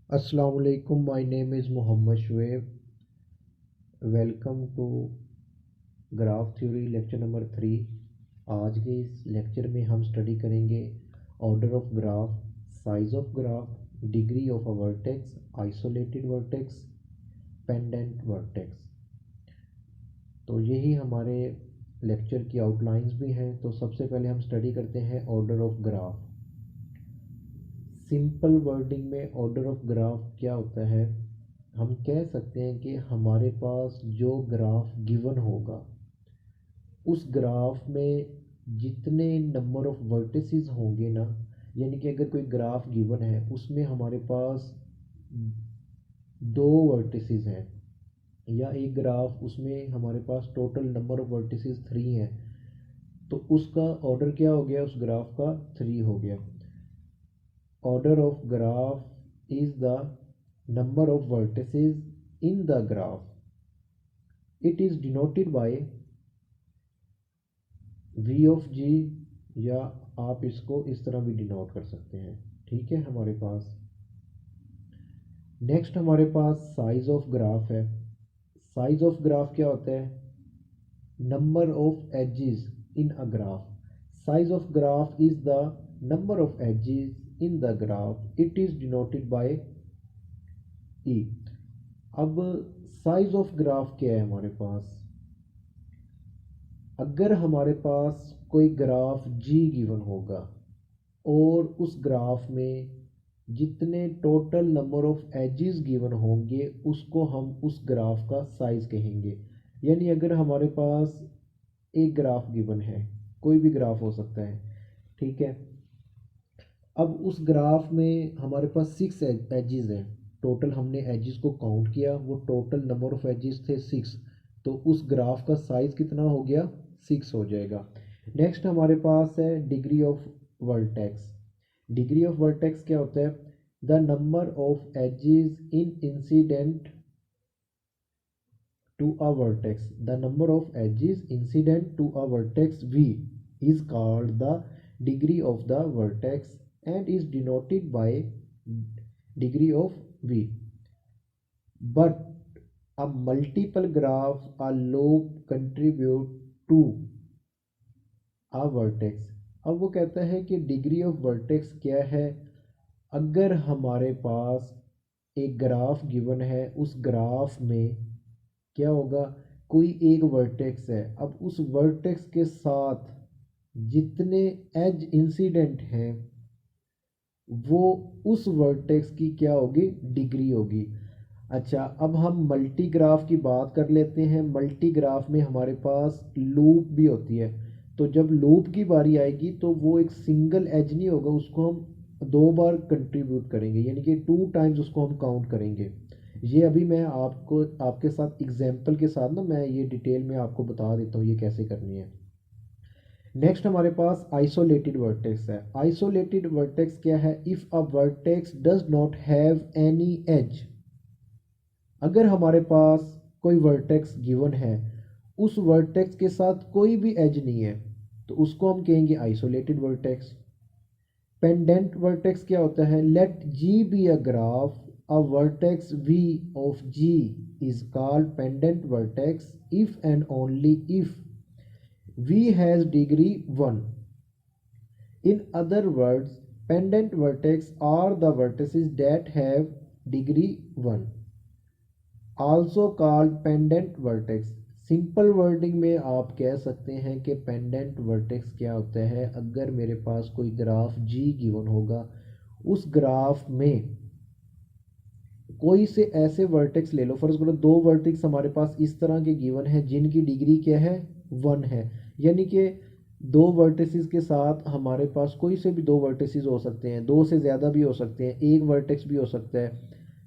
Assalamualaikum. My name is Muhammad Shoaib. Welcome to graph theory lecture number 3। आज के इस lecture में हम स्टडी करेंगे order of graph, size of graph, degree of a vertex, isolated vertex, pendant vertex. तो यही हमारे lecture की आउटलाइंस भी हैं। तो सबसे पहले हम स्टडी करते हैं order of graph. Simple wording में ऑर्डर ऑफ ग्राफ क्या होता है, हम कह सकते हैं कि हमारे पास जो ग्राफ गिवन होगा उस ग्राफ में जितने नंबर ऑफ वर्टिसेस होंगे ना, यानी कि अगर कोई ग्राफ गिवन है उसमें हमारे पास दो वर्टिसेस हैं या एक ग्राफ उसमें हमारे पास टोटल नंबर ऑफ वर्टिसेस 3 हैं, तो उसका ऑर्डर क्या हो गया, उस ग्राफ का 3 हो गया। Order of graph is the number of vertices in the graph. It is denoted by V of G, या आप इसको इस तरह भी डिनोट कर सकते हैं। ठीक है, हमारे पास नेक्स्ट हमारे पास साइज ऑफ ग्राफ है। साइज ऑफ ग्राफ क्या होता है, number of edges in a graph. Size of graph is the number of edges in the graph. It is denoted by E. अब साइज ऑफ ग्राफ क्या है हमारे पास, अगर हमारे पास कोई ग्राफ जी गिवन होगा और उस ग्राफ में जितने total number of edges given होंगे उसको हम उस ग्राफ का साइज कहेंगे। यानी अगर हमारे पास एक ग्राफ गिवन है, कोई भी ग्राफ हो सकता है, ठीक है। अब उस ग्राफ में हमारे पास 6 एजेस हैं। टोटल हमने एजेस को काउंट किया, वो टोटल नंबर ऑफ एजेस थे 6। तो उस ग्राफ का साइज कितना हो गया, 6 हो जाएगा। नेक्स्ट हमारे पास है degree of vertex. Degree of vertex क्या होता है, the number of edges in incident to a vertex. The number of edges incident to a vertex V is called the degree of the vertex and is denoted by degree of V. But a multiple graph, a loop contribute to a vertex. अब वो कहता है कि degree of vertex क्या है, अगर हमारे पास एक ग्राफ गिवन है, उस ग्राफ में क्या होगा, कोई एक वर्टेक्स है। अब उस वर्टेक्स के साथ जितने एज इंसिडेंट हैं वो उस वर्टेक्स की क्या होगी, डिग्री होगी। अच्छा, अब हम मल्टी ग्राफ की बात कर लेते हैं। मल्टी ग्राफ में हमारे पास लूप भी होती है। तो जब लूप की बारी आएगी तो वो एक सिंगल एज नहीं होगा, उसको हम 2 बार कंट्रीब्यूट करेंगे, यानी कि 2 टाइम्स उसको हम काउंट करेंगे। ये अभी मैं आपको आपके साथ एग्जाम्पल के साथ ना मैं ये डिटेल में आपको बता देता हूँ ये कैसे करनी है। नेक्स्ट हमारे पास आइसोलेटेड वर्टेक्स है। आइसोलेटेड वर्टेक्स क्या है, if a vertex does not have any as. अगर हमारे पास कोई वर्टेक्स गिवन है, उस वर्टेक्स के साथ कोई भी एज नहीं है, तो उसको हम कहेंगे आइसोलेटेड वर्टेक्स। पेंडेंट वर्टेक्स क्या होता है, let G be a graph, a vertex v of g is called pendant vertex if and only if v has degree 1. In other words, pendant vertex are the vertices that have degree 1, also called pendant vertex. Simple wording में आप कह सकते हैं कि pendant vertex क्या होता है, अगर मेरे पास कोई ग्राफ जी गिवन होगा, उस ग्राफ में कोई से ऐसे वर्टेक्स ले लो, फर्ज करो 2 वर्टेक्स हमारे पास इस तरह के गिवन है जिनकी डिग्री क्या है, 1 है। यानी कि 2 वर्टेक्स के साथ हमारे पास कोई से भी 2 वर्टेक्स हो सकते हैं, 2 से ज़्यादा भी हो सकते हैं, एक वर्टेक्स भी हो सकता है।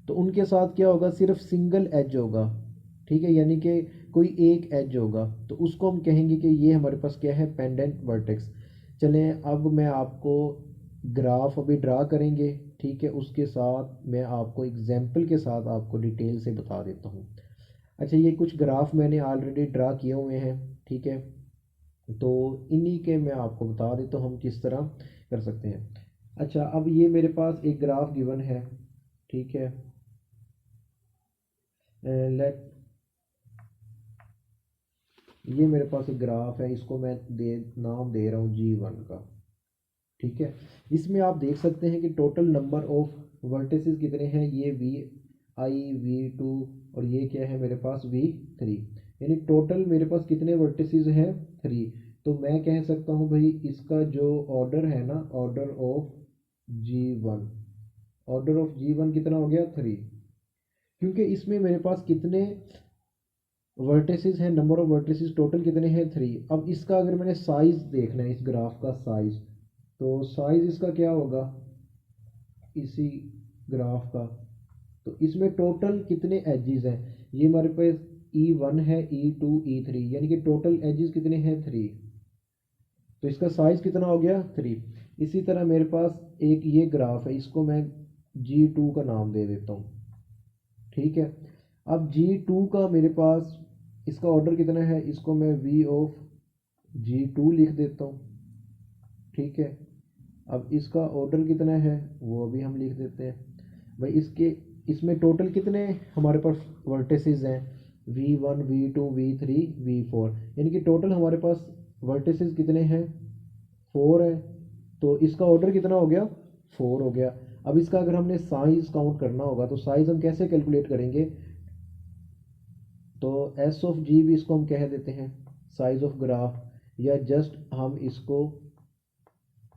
तो उनके साथ क्या होगा, सिर्फ सिंगल एज होगा। ठीक है, यानी कि कोई एक एज होगा, तो उसको हम कहेंगे कि ये हमारे पास क्या है, पेंडेंट वर्टेक्स। चलें, अब मैं आपको ग्राफ अभी ड्रा करेंगे, ठीक है, उसके साथ मैं आपको एग्जाम्पल के साथ आपको डिटेल से बता देता हूँ। अच्छा, ये कुछ ग्राफ मैंने ऑलरेडी ड्रा किए हुए हैं, ठीक है, तो इन्हीं के मैं आपको बता देता हूँ हम किस तरह कर सकते हैं। अच्छा, अब ये मेरे पास एक ग्राफ गिवन है, ठीक है। लेट ये मेरे पास एक ग्राफ है, इसको मैं नाम दे रहा हूँ G1 का। ठीक है, इसमें आप देख सकते हैं कि टोटल नंबर ऑफ वर्टिसेस कितने हैं, ये Vi V2 और ये क्या है मेरे पास V3, यानी टोटल मेरे पास कितने वर्टिसेस हैं 3। तो मैं कह सकता हूँ भाई इसका जो ऑर्डर है ना, G1 ऑर्डर ऑफ G1 कितना हो गया 3, क्योंकि इसमें मेरे पास कितने वर्टिसेस हैं, नंबर ऑफ वर्टिसेस टोटल कितने हैं 3। अब इसका अगर मैंने साइज देखना है, इस ग्राफ का साइज, तो साइज इसका क्या होगा इसी ग्राफ का, तो इसमें टोटल कितने एजेस हैं, ये हमारे पास E1 है, E2 E3, यानी कि टोटल एजेस कितने हैं 3, तो इसका साइज कितना हो गया 3। इसी तरह मेरे पास एक ये ग्राफ है, इसको मैं G2 का नाम दे देता हूँ। ठीक है, अब G2 का मेरे पास इसका ऑर्डर कितना है, इसको मैं V ऑफ G2 लिख देता हूँ। ठीक है, अब इसका ऑर्डर कितना है वो भी हम लिख देते हैं भाई। इसमें टोटल कितने हमारे पास वर्टिसेस हैं, V1 V2 V3 V4, यानी कि टोटल हमारे पास वर्टिसेस कितने हैं 4 है। तो इसका ऑर्डर कितना हो गया 4 हो गया। अब इसका अगर हमने साइज काउंट करना होगा तो साइज हम कैसे कैलकुलेट करेंगे, तो S ऑफ G भी इसको हम कह देते हैं साइज ऑफ ग्राफ, या जस्ट हम इसको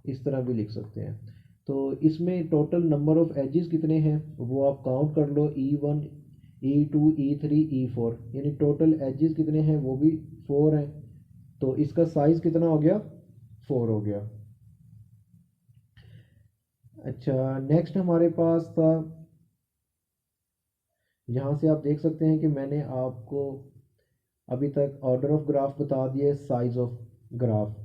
इस तरह भी लिख सकते हैं। तो इसमें टोटल नंबर ऑफ एजेस कितने हैं वो आप काउंट कर लो, E1 E2 E3 E4, यानी टोटल एजेस कितने हैं वो भी 4 हैं। तो इसका साइज कितना हो गया 4 हो गया। अच्छा, नेक्स्ट हमारे पास था, यहाँ से आप देख सकते हैं कि मैंने आपको अभी तक ऑर्डर ऑफ ग्राफ बता दिए, साइज ऑफ ग्राफ।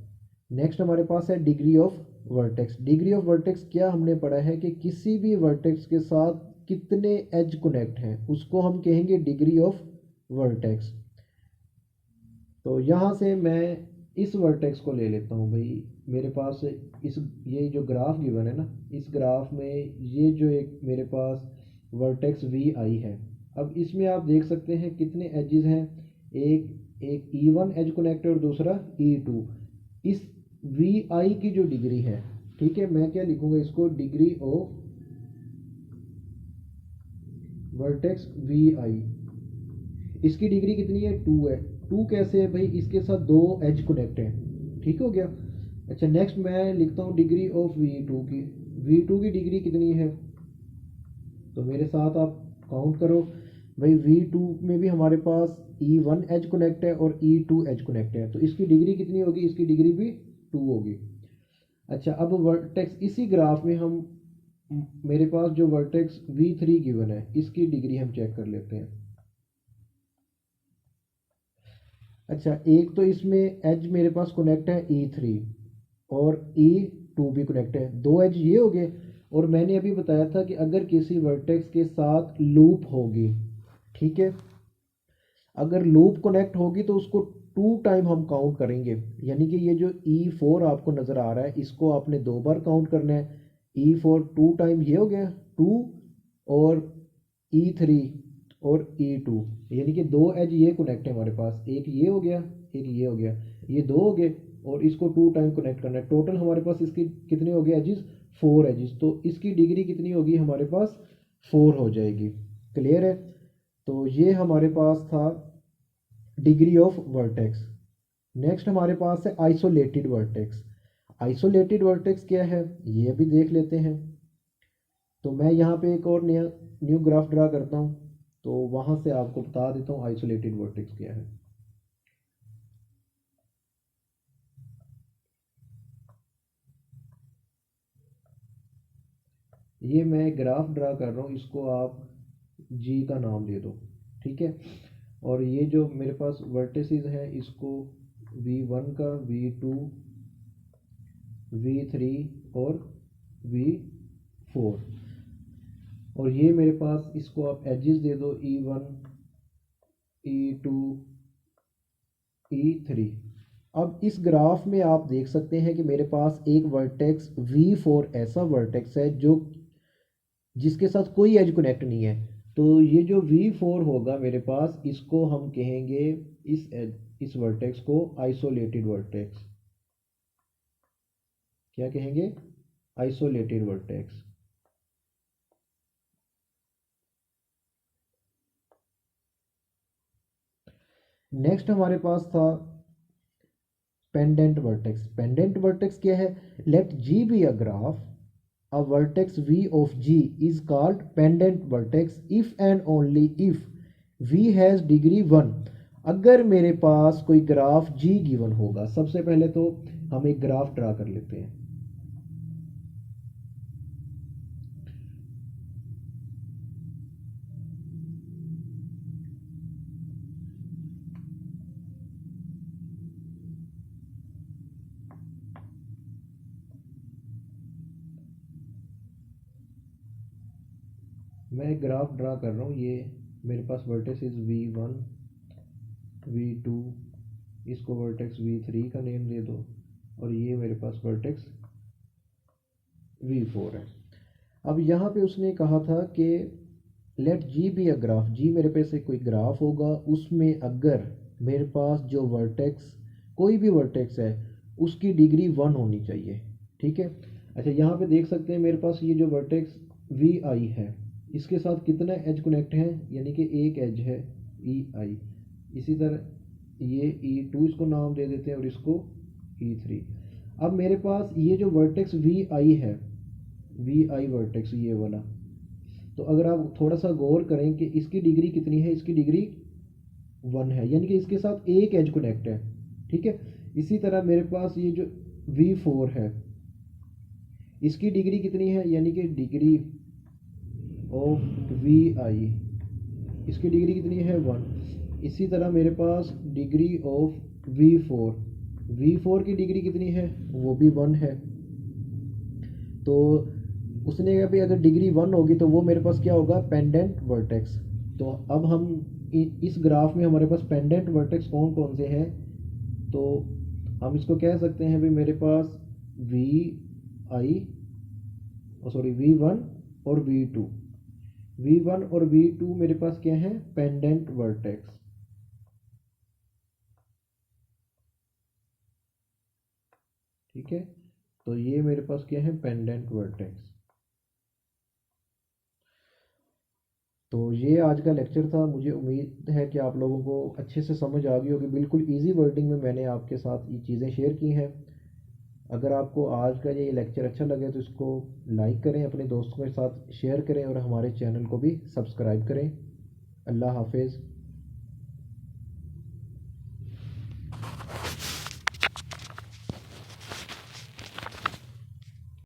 नेक्स्ट हमारे पास है degree of vertex. Degree of vertex क्या हमने पढ़ा है कि किसी भी वर्टेक्स के साथ कितने एज कनेक्ट हैं उसको हम कहेंगे डिग्री ऑफ वर्टेक्स। तो यहाँ से मैं इस वर्टेक्स को ले लेता हूँ भाई, मेरे पास इस ये जो ग्राफ गिवन है ना, इस ग्राफ में ये जो एक मेरे पास वर्टेक्स Vi है। अब इसमें आप देख सकते हैं कितने एजेस हैं, एक E1 एज कनेक्ट है और दूसरा E2। इस Vi की जो डिग्री है, ठीक है, मैं क्या लिखूंगा इसको, डिग्री ऑफ वर्टेक्स Vi, इसकी डिग्री कितनी है 2 है। 2 कैसे है भाई, इसके साथ 2 एज कनेक्ट है। ठीक हो गया। अच्छा, नेक्स्ट मैं लिखता हूँ डिग्री ऑफ V2 की। V2 की डिग्री कितनी है, तो मेरे साथ आप काउंट करो भाई। V2 में भी हमारे पास E1 एज कनेक्ट है और E2 एज कनेक्ट है, तो इसकी डिग्री कितनी होगी, इसकी डिग्री भी 2 होगी। अच्छा, अब वर्टेक्स इसी ग्राफ में हम मेरे पास जो वर्टेक्स V3 गिवन है इसकी डिग्री हम चेक कर लेते हैं। अच्छा, एक तो इसमें एज मेरे पास कनेक्ट है E3 और E2 भी कनेक्ट है, 2 एज ये हो गए। और मैंने अभी बताया था कि अगर किसी वर्टेक्स के साथ लूप होगी, ठीक है, अगर लूप कनेक्ट होगी तो उसको 2 टाइम हम काउंट करेंगे, यानी कि ये जो E4 आपको नज़र आ रहा है इसको आपने 2 बार काउंट करना है। E4 2 टाइम ये हो गया 2, और E3 और E2, यानी कि 2 एज ये कनेक्ट है हमारे पास, एक ये हो गया एक ये हो गया, ये 2 हो गए, और इसको 2 टाइम कनेक्ट करना है। टोटल हमारे पास इसकी कितने हो गए एजिस, 4 एजिस, तो इसकी डिग्री कितनी होगी हमारे पास 4 हो जाएगी। क्लियर है। तो ये हमारे पास था डिग्री ऑफ वर्टेक्स। नेक्स्ट हमारे पास है आइसोलेटेड वर्टेक्स। आइसोलेटेड वर्टेक्स क्या है ये भी देख लेते हैं। तो मैं यहाँ पे एक और नया न्यू ग्राफ ड्रा करता हूँ, तो वहाँ से आपको बता देता हूँ आइसोलेटेड वर्टेक्स क्या है। ये मैं ग्राफ ड्रा कर रहा हूँ, इसको आप जी का नाम दे दो। ठीक है, और ये जो मेरे पास वर्टिसेस हैं इसको V1 का, V2 V3 और V4, और ये मेरे पास इसको आप एजेस दे दो E1 E2 E3। अब इस ग्राफ में आप देख सकते हैं कि मेरे पास एक वर्टेक्स V4 ऐसा वर्टेक्स है जो जिसके साथ कोई एज कनेक्ट नहीं है। तो ये जो V4 होगा मेरे पास, इसको हम कहेंगे, इस वर्टेक्स को आइसोलेटेड वर्टेक्स। क्या कहेंगे? Isolated vertex. नेक्स्ट हमारे पास था पेंडेंट वर्टेक्स। पेंडेंट वर्टेक्स क्या है? Let G be a graph, a vertex V of G is called pendant vertex if and only if V has degree 1। अगर मेरे पास कोई ग्राफ G गिवन होगा, सबसे पहले तो हम एक ग्राफ ड्रा कर लेते हैं। मैं एक ग्राफ ड्रा कर रहा हूँ। ये मेरे पास वर्टेक्स इज V1, V2, इसको वर्टेक्स V3 का नेम दे दो, और ये मेरे पास वर्टेक्स V4 है। अब यहाँ पे उसने कहा था कि let G be a graph, G मेरे पे से कोई ग्राफ होगा, उसमें अगर मेरे पास जो वर्टेक्स, कोई भी वर्टेक्स है, उसकी डिग्री 1 होनी चाहिए। ठीक है। अच्छा, यहाँ पे देख सकते हैं मेरे पास ये जो वर्टेक्स VI है, इसके साथ कितना एज कनेक्ट है, यानी कि एक एज है EI। इसी तरह ये E2 इसको नाम दे देते हैं, और इसको E3। अब मेरे पास ये जो वर्टेक्स VI है, VI वर्टेक्स ये वाला, तो अगर आप थोड़ा सा गौर करें कि इसकी डिग्री कितनी है, इसकी डिग्री 1 है, यानी कि इसके साथ एक एज कनेक्ट है। ठीक है। इसी तरह मेरे पास ये जो V4 है, इसकी डिग्री कितनी है, यानी कि डिग्री ऑफ VI, इसकी डिग्री कितनी है 1। इसी तरह मेरे पास डिग्री ऑफ V4 की डिग्री कितनी है, वो भी 1 है। तो उसने कहा भाई अगर डिग्री 1 होगी तो वो मेरे पास क्या होगा, पेंडेंट वर्टेक्स। तो अब हम इस ग्राफ में हमारे पास पेंडेंट वर्टेक्स कौन कौन से हैं, तो हम इसको कह सकते हैं भी मेरे पास V1 और V2 मेरे पास क्या है, पेंडेंट वर्टेक्स। ठीक है। तो ये मेरे पास क्या है, पेंडेंट वर्टेक्स। तो ये आज का लेक्चर था। मुझे उम्मीद है कि आप लोगों को अच्छे से समझ आ गई होगी। बिल्कुल इजी वर्डिंग में मैंने आपके साथ ये चीज़ें शेयर की हैं। अगर आपको आज का ये लेक्चर अच्छा लगे तो इसको लाइक करें, अपने दोस्तों के साथ शेयर करें, और हमारे चैनल को भी सब्सक्राइब करें। अल्लाह हाफिज़।